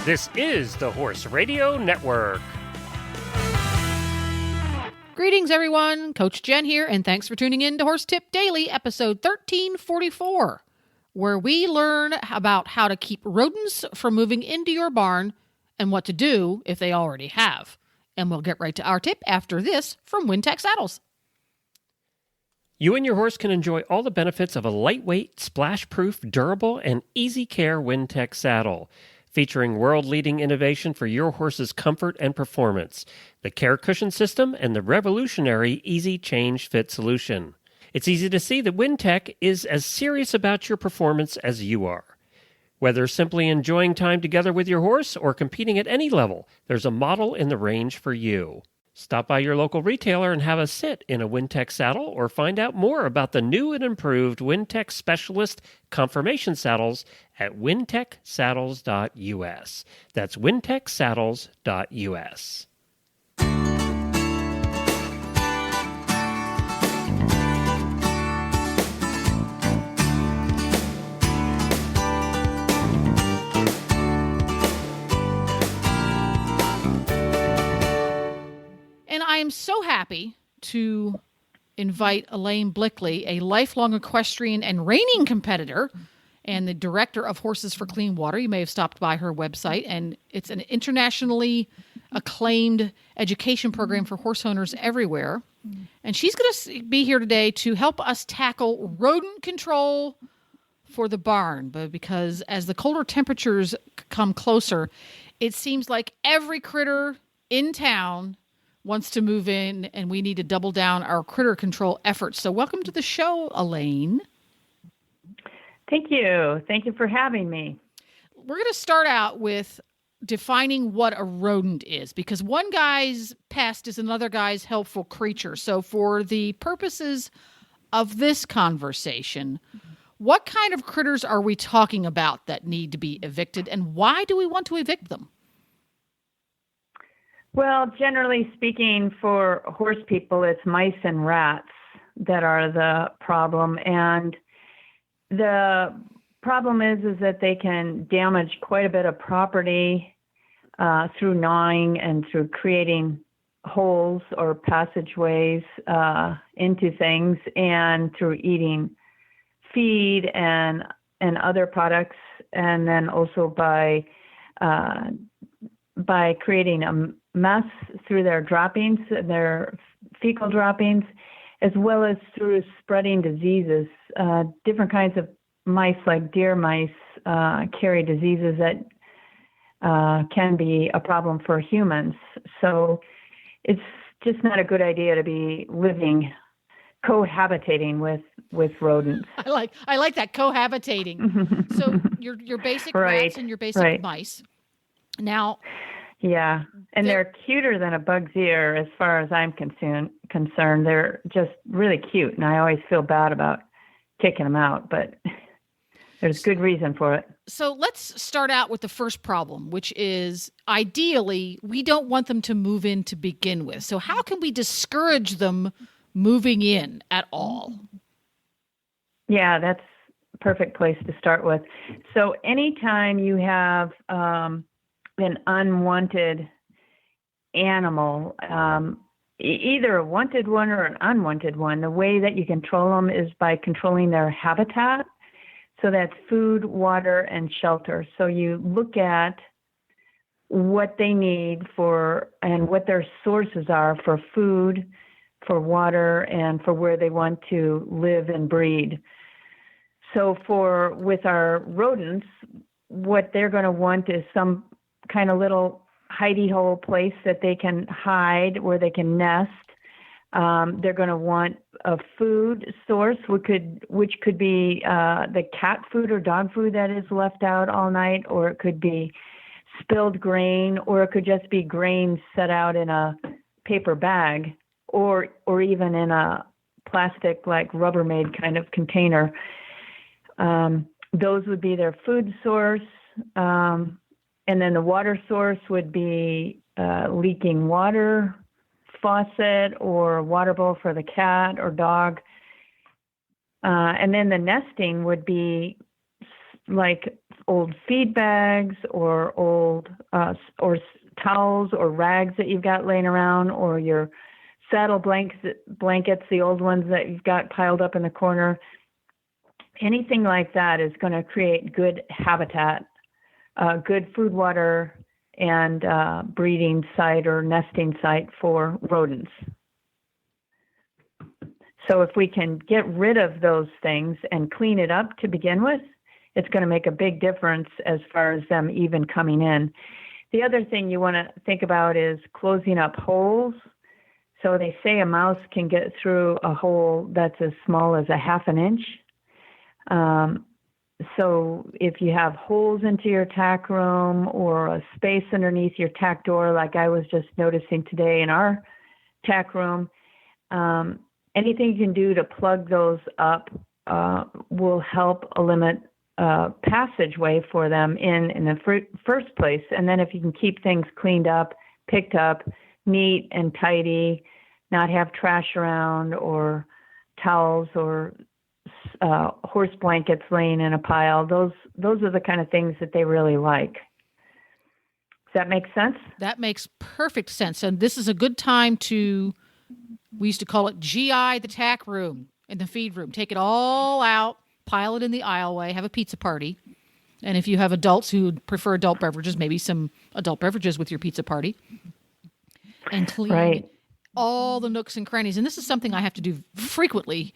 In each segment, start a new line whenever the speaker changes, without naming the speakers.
This is the Horse Radio Network.
Greetings, everyone. Coach Jen here, and thanks for tuning in to Horse Tip Daily, episode 1344, where we learn about how to keep rodents from moving into your barn and what to do if they already have. And we'll get right to our tip after this from Wintec Saddles.
You and your horse can enjoy all the benefits of a lightweight, splash-proof, durable, and easy-care Wintec saddle, featuring world-leading innovation for your horse's comfort and performance, the Care Cushion System, and the revolutionary Easy Change Fit solution. It's easy to see that Wintec is as serious about your performance as you are. Whether simply enjoying time together with your horse or competing at any level, there's a model in the range for you. Stop by your local retailer and have a sit in a Wintec saddle, or find out more about the new and improved Wintec Specialist Conformation Saddles at wintecsaddles.us. That's wintecsaddles.us.
And I am so happy to invite Alayne Blickle, a lifelong equestrian and reining competitor and the director of Horses for Clean Water. You may have stopped by her website, and it's an internationally acclaimed education program for horse owners everywhere. And she's going to be here today to help us tackle rodent control for the barn. But because as the colder temperatures come closer, it seems like every critter in town wants to move in, and we need to double down our critter control efforts. So welcome to the show, Alayne.
Thank you. Thank you for having me.
We're going to start out with defining what a rodent is, because one guy's pest is another guy's helpful creature. So for the purposes of this conversation, what kind of critters are we talking about that need to be evicted, and why do we want to evict them?
Well, generally speaking, for horse people, it's mice and rats that are the problem. And the problem is that they can damage quite a bit of property through gnawing and through creating holes or passageways into things, and through eating feed and other products, and then also by creating a mess through their droppings, their fecal droppings, as well as through spreading diseases. Different kinds of mice, like deer mice, carry diseases that can be a problem for humans. So it's just not a good idea to be cohabitating with rodents.
I like that, cohabitating. So your basic rats and your basic mice. Now,
yeah, and they're cuter than a bug's ear as far as I'm concerned. They're just really cute, and I always feel bad about kicking them out, but there's good reason for it.
So let's start out with the first problem, which is ideally we don't want them to move in to begin with. So how can we discourage them moving in at all? Yeah,
that's a perfect place to start with. So anytime you have an unwanted animal, either a wanted one or an unwanted one, the way that you control them is by controlling their habitat. So that's food, water, and shelter. So you look at what they need for and what their sources are for food, for water, and for where they want to live and breed. So with our rodents, what they're going to want is some kind of little hidey hole place that they can hide, where they can nest. They're going to want a food source, which could be the cat food or dog food that is left out all night, or it could be spilled grain, or it could just be grain set out in a paper bag, or even in a plastic, like Rubbermaid kind of container. Those would be their food source. And then the water source would be leaking water faucet or water bowl for the cat or dog. And then the nesting would be like old feed bags or old or towels or rags that you've got laying around, or your saddle blankets, the old ones that you've got piled up in the corner. Anything like that is going to create good habitat, good food, water, and breeding site or nesting site for rodents. So if we can get rid of those things and clean it up to begin with, it's going to make a big difference as far as them even coming in. The other thing you want to think about is closing up holes. So they say a mouse can get through a hole that's as small as a half an inch. So if you have holes into your tack room or a space underneath your tack door, like I was just noticing today in our tack room, anything you can do to plug those up will help limit passageway for them in the first place. And then if you can keep things cleaned up, picked up, neat and tidy, not have trash around or towels or horse blankets laying in a pile, those are the kind of things that they really like. Does that make sense?
That makes perfect sense. And this is a good time we used to call it GI the tack room and the feed room. Take it all out, pile it in the aisleway, have a pizza party. And if you have adults who prefer adult beverages, maybe some adult beverages with your pizza party. And clean all the nooks and crannies. And this is something I have to do frequently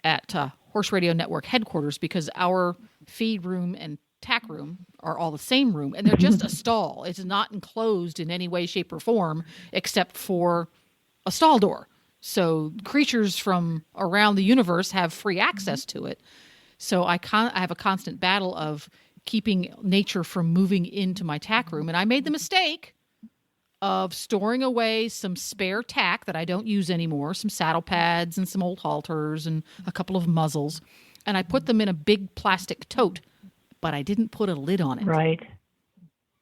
at Horse Radio Network headquarters, because our feed room and tack room are all the same room, and they're just a stall. It's not enclosed in any way, shape, or form except for a stall door. So creatures from around the universe have free access to it. So I have a constant battle of keeping nature from moving into my tack room. And I made the mistake of storing away some spare tack that I don't use anymore, some saddle pads and some old halters and a couple of muzzles. And I put them in a big plastic tote, but I didn't put a lid on it.
Right.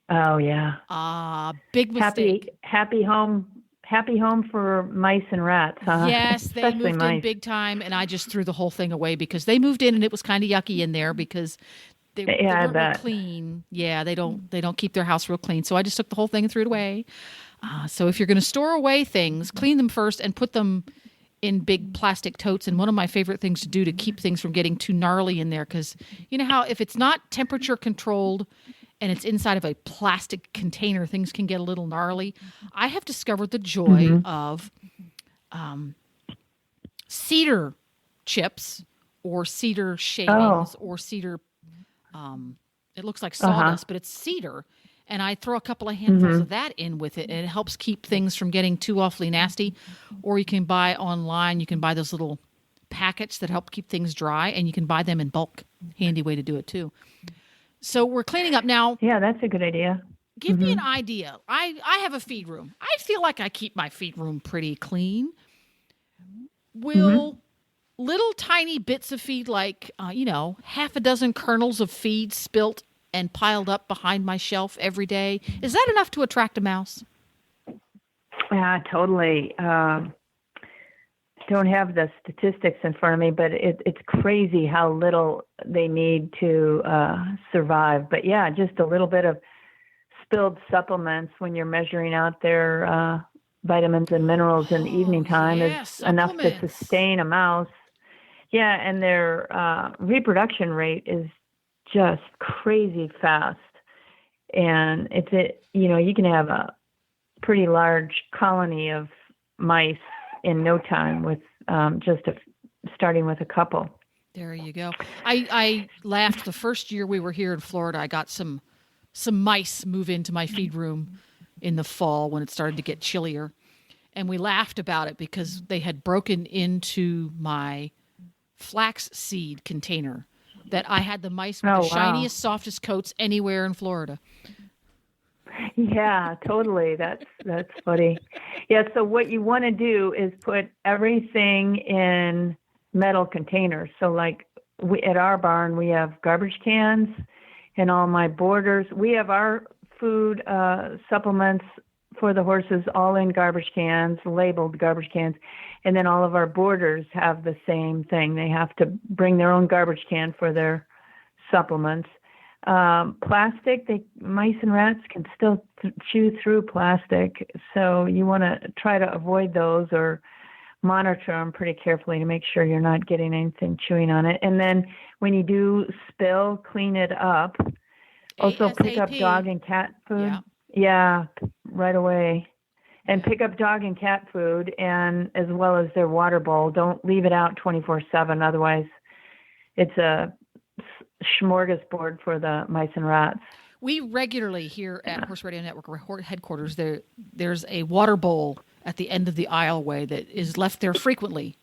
Oh, yeah.
Big mistake.
Happy home for mice and rats, huh?
Yes, they
Especially
moved
mice.
in big time, and I just threw the whole thing away because they moved in and it was kind of yucky in there because they weren't real clean. Yeah, they don't keep their house real clean. So I just took the whole thing and threw it away. So if you're going to store away things, clean them first and put them in big plastic totes. And one of my favorite things to do to keep things from getting too gnarly in there, because you know how if it's not temperature controlled and it's inside of a plastic container, things can get a little gnarly. I have discovered the joy of cedar chips or cedar shavings or cedar. It looks like sawdust, but it's cedar. And I throw a couple of handfuls of that in with it, and it helps keep things from getting too awfully nasty. Or you can buy online, you can buy those little packets that help keep things dry, and you can buy them in bulk. Handy way to do it, too. So we're cleaning up now.
Yeah, that's a good idea.
Give me an idea. I have a feed room. I feel like I keep my feed room pretty clean. Will little tiny bits of feed, like, half a dozen kernels of feed spilt and piled up behind my shelf every day, is that enough to attract a mouse?
Yeah, totally. Don't have the statistics in front of me, but it's crazy how little they need to survive. But yeah, just a little bit of spilled supplements when you're measuring out their vitamins and minerals in the evening time is enough to sustain a mouse. Yeah, and their reproduction rate is just crazy fast. And you can have a pretty large colony of mice in no time with starting with a couple.
There you go. I laughed the first year we were here in Florida. I got some mice move into my feed room in the fall when it started to get chillier. And we laughed about it because they had broken into my flax seed container that I had the mice with the shiniest, softest coats anywhere in Florida.
Yeah, totally. That's funny. Yeah, so what you want to do is put everything in metal containers. So like at our barn, we have garbage cans and all my borders. We have our food supplements for the horses all in garbage cans, labeled garbage cans. And then all of our boarders have the same thing. They have to bring their own garbage can for their supplements. Plastic, mice and rats can still chew through plastic, so you want to try to avoid those or monitor them pretty carefully to make sure you're not getting anything chewing on it. And then when you do spill, clean it up. Also pick up dog and cat food. Yeah, right away. And pick up dog and cat food, and as well as their water bowl. Don't leave it out 24/7, otherwise it's a smorgasbord for the mice and rats.
We regularly here at Horse Radio Network headquarters, there's a water bowl at the end of the aisleway that is left there frequently.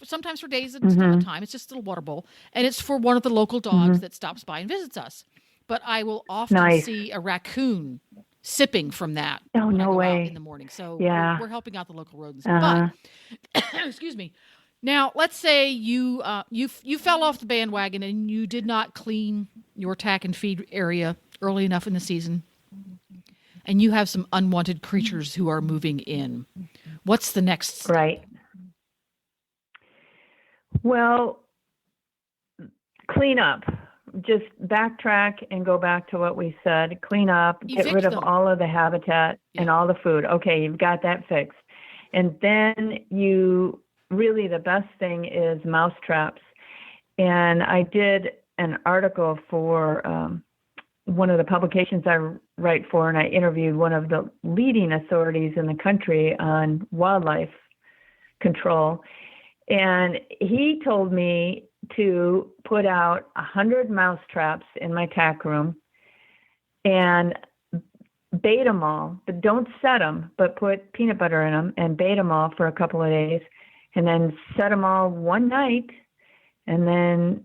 Sometimes for days at a time. It's just a little water bowl. And it's for one of the local dogs that stops by and visits us. But I will often see a raccoon sipping from that.
Oh, no way.
In the morning. So we're helping out the local rodents. But, excuse me. Now, let's say you fell off the bandwagon and you did not clean your tack and feed area early enough in the season, and you have some unwanted creatures who are moving in. What's the next step?
Right. Well, clean up. Just backtrack and go back to what we said. Clean up, get rid of all of the habitat and all the food. Okay, you've got that fixed. And then really the best thing is mouse traps. And I did an article for one of the publications I write for, and I interviewed one of the leading authorities in the country on wildlife control. And he told me to put out 100 mouse traps in my tack room and bait them all, but don't set them, but put peanut butter in them and bait them all for a couple of days, and then set them all one night, and then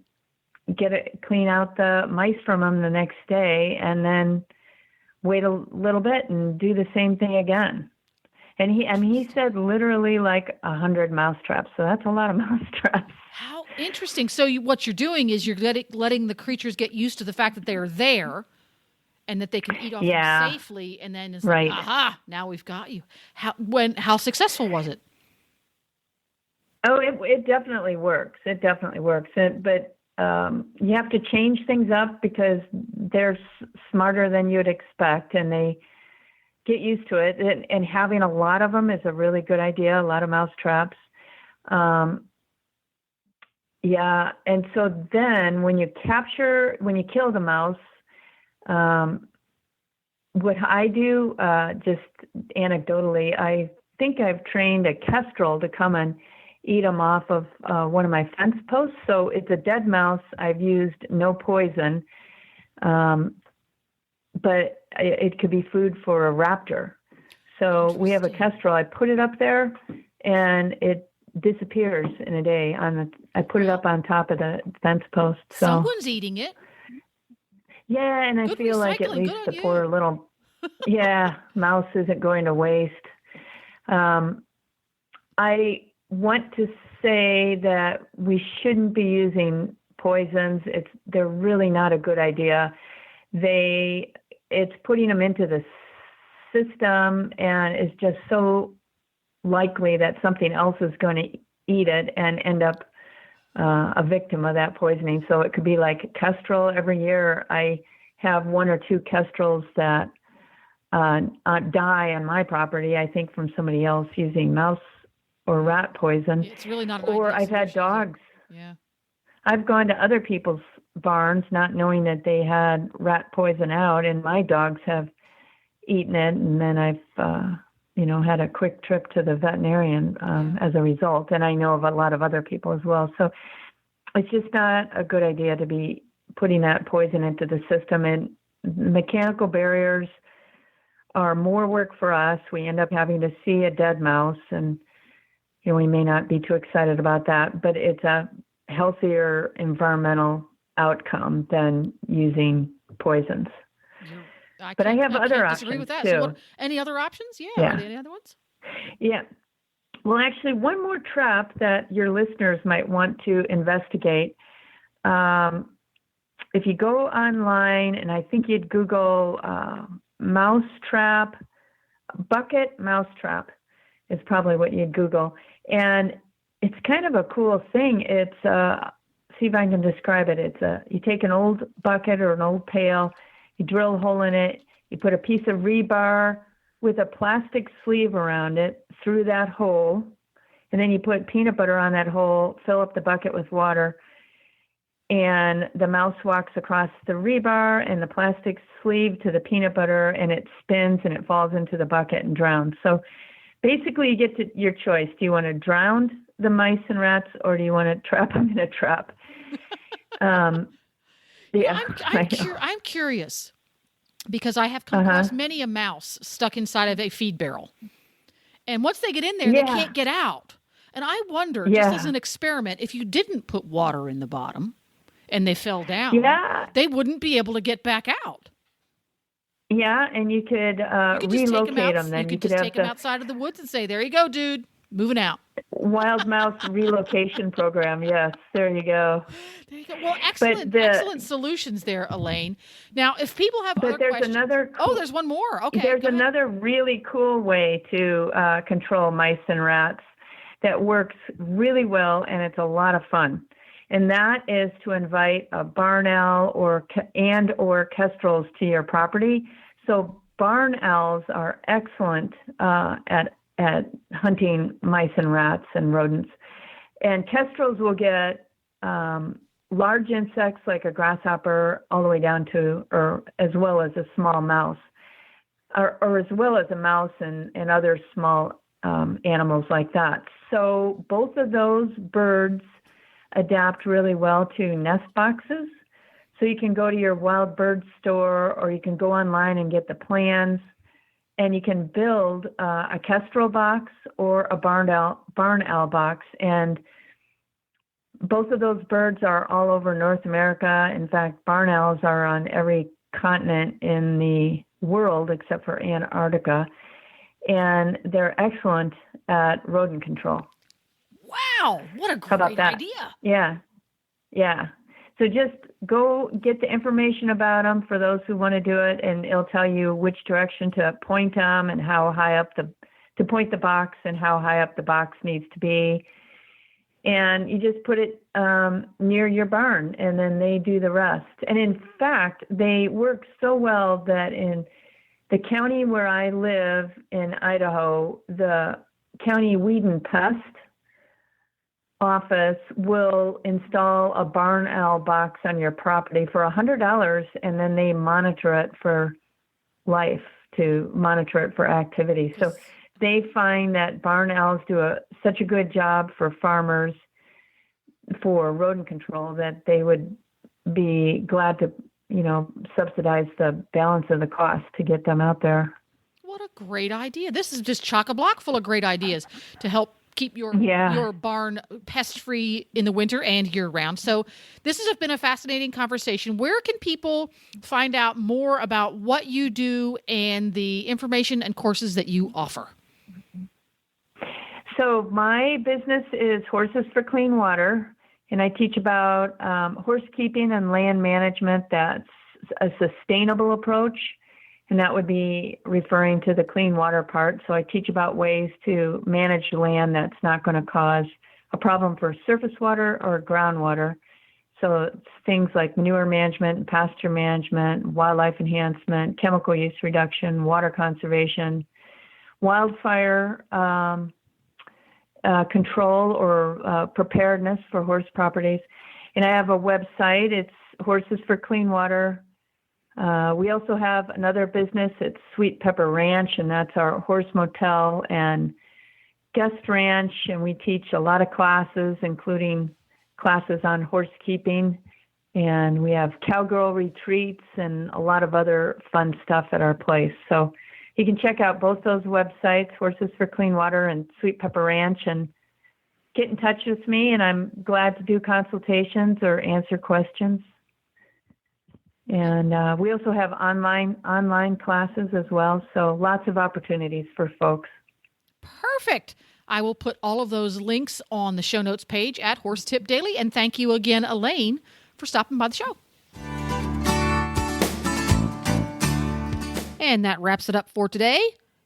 clean out the mice from them the next day, and then wait a little bit and do the same thing again. And he said literally like 100 mouse traps. So that's a lot of mouse traps.
How interesting. So what you're doing is you're letting the creatures get used to the fact that they're there and that they can eat off them safely. And then it's like, aha, now we've got you. How successful was it?
Oh, it definitely works. It definitely works. But you have to change things up because they're smarter than you'd expect, and they get used to it. And having a lot of them is a really good idea, a lot of mouse traps. And so then when you kill the mouse, what I do, just anecdotally, I think I've trained a kestrel to come and eat them off of one of my fence posts. So it's a dead mouse. I've used no poison, but it could be food for a raptor. So we have a kestrel. I put it up there, and it disappears in a day. I put it up on top of the fence post. So
someone's eating it.
Yeah, and I feel like at least the poor little mouse isn't going to waste. I want to say that we shouldn't be using poisons. They're really not a good idea. It's putting them into the system, and it's just so likely that something else is going to eat it and end up a victim of that poisoning. So it could be like kestrel. Every year I have one or two kestrels that die on my property, I think from somebody else using mouse or rat poison.
It's really not.
Or I've had dogs.
Yeah.
I've gone to other people's barns not knowing that they had rat poison out, and my dogs have eaten it, and then I've had a quick trip to the veterinarian as a result. And I know of a lot of other people as well. So it's just not a good idea to be putting that poison into the system. And mechanical barriers are more work for us. We end up having to see a dead mouse, and we may not be too excited about that, but it's a healthier environmental outcome than using poisons. But I have other options
disagree with that.
too.
So any other options? Yeah. Any other ones?
Yeah. Well, actually, one more trap that your listeners might want to investigate. If you go online, and I think you'd Google mousetrap, bucket mousetrap is probably what you'd Google. And it's kind of a cool thing. It's see if I can describe it. You take an old bucket or an old pail, you drill a hole in it, you put a piece of rebar with a plastic sleeve around it through that hole, and then you put peanut butter on that hole, fill up the bucket with water, and the mouse walks across the rebar and the plastic sleeve to the peanut butter, and it spins and it falls into the bucket and drowns. So basically you get to your choice. Do you want to drown the mice and rats, or do you want to trap them in a trap?
Yeah, I'm curious, because I have come across many a mouse stuck inside of a feed barrel. And once they get in there, they can't get out. And I wonder, just as an experiment, if you didn't put water in the bottom and they fell down, they wouldn't be able to get back out.
Yeah, and you could relocate them. Then
you could just take them outside of the woods and say, there you go, dude, moving out.
Wild mouse relocation program. Yes, there you go.
There you go. Well, excellent solutions there, Alayne. Now, if people have other questions. There's one more. Okay.
There's another really cool way to control mice and rats that works really well, and it's a lot of fun. And that is to invite a barn owl or kestrels to your property. So barn owls are excellent at hunting mice and rats and rodents. And kestrels will get large insects like a grasshopper all the way down to, or as well as a small mouse, or as well as a mouse and other small animals like that. So both of those birds adapt really well to nest boxes. So you can go to your wild bird store, or you can go online and get the plans, and you can build a kestrel box or a barn owl box. And both of those birds are all over North America. In fact, barn owls are on every continent in the world except for Antarctica. And they're excellent at rodent control.
Wow, what a great idea.
Yeah. So just go get the information about them for those who want to do it, and it'll tell you which direction to point them and how high up to point the box and how high up the box needs to be. And you just put it near your barn, and then they do the rest. And in fact, they work so well that in the county where I live in Idaho, the county weed and pest office will install a barn owl box on your property for $100, and then they monitor it for life, to monitor it for activity. So they find that barn owls do such a good job for farmers for rodent control that they would be glad to, subsidize the balance of the cost to get them out there.
What a great idea. This is just chock-a-block full of great ideas to help keep your barn pest-free in the winter and year-round. So this has been a fascinating conversation. Where can people find out more about what you do and the information and courses that you offer?
So my business is Horses for Clean Water, and I teach about horse keeping and land management that's a sustainable approach. And that would be referring to the clean water part. So I teach about ways to manage land that's not going to cause a problem for surface water or groundwater. So it's things like manure management, pasture management, wildlife enhancement, chemical use reduction, water conservation, wildfire control or preparedness for horse properties. And I have a website. It's Horses for Clean Water. We also have another business. It's Sweet Pepper Ranch, and that's our horse motel and guest ranch. And we teach a lot of classes, including classes on horse keeping. And we have cowgirl retreats and a lot of other fun stuff at our place. So you can check out both those websites, Horses for Clean Water and Sweet Pepper Ranch, and get in touch with me. And I'm glad to do consultations or answer questions. And we also have online classes as well, so lots of opportunities for folks.
Perfect. I will put all of those links on the show notes page at Horse Tip Daily. And thank you again, Alayne, for stopping by the show. And that wraps it up for today.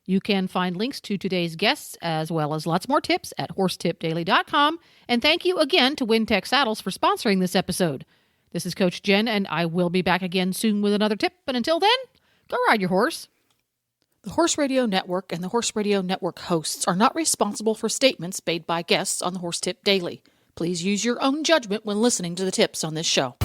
You can find links to today's guests as well as lots more tips at horsetipdaily.com. And thank you again to Wintec Saddles for sponsoring this episode. This is Coach Jen, and I will be back again soon with another tip. But until then, go ride your horse. The Horse Radio Network and the Horse Radio Network hosts are not responsible for statements made by guests on the Horse Tip Daily. Please use your own judgment when listening to the tips on this show.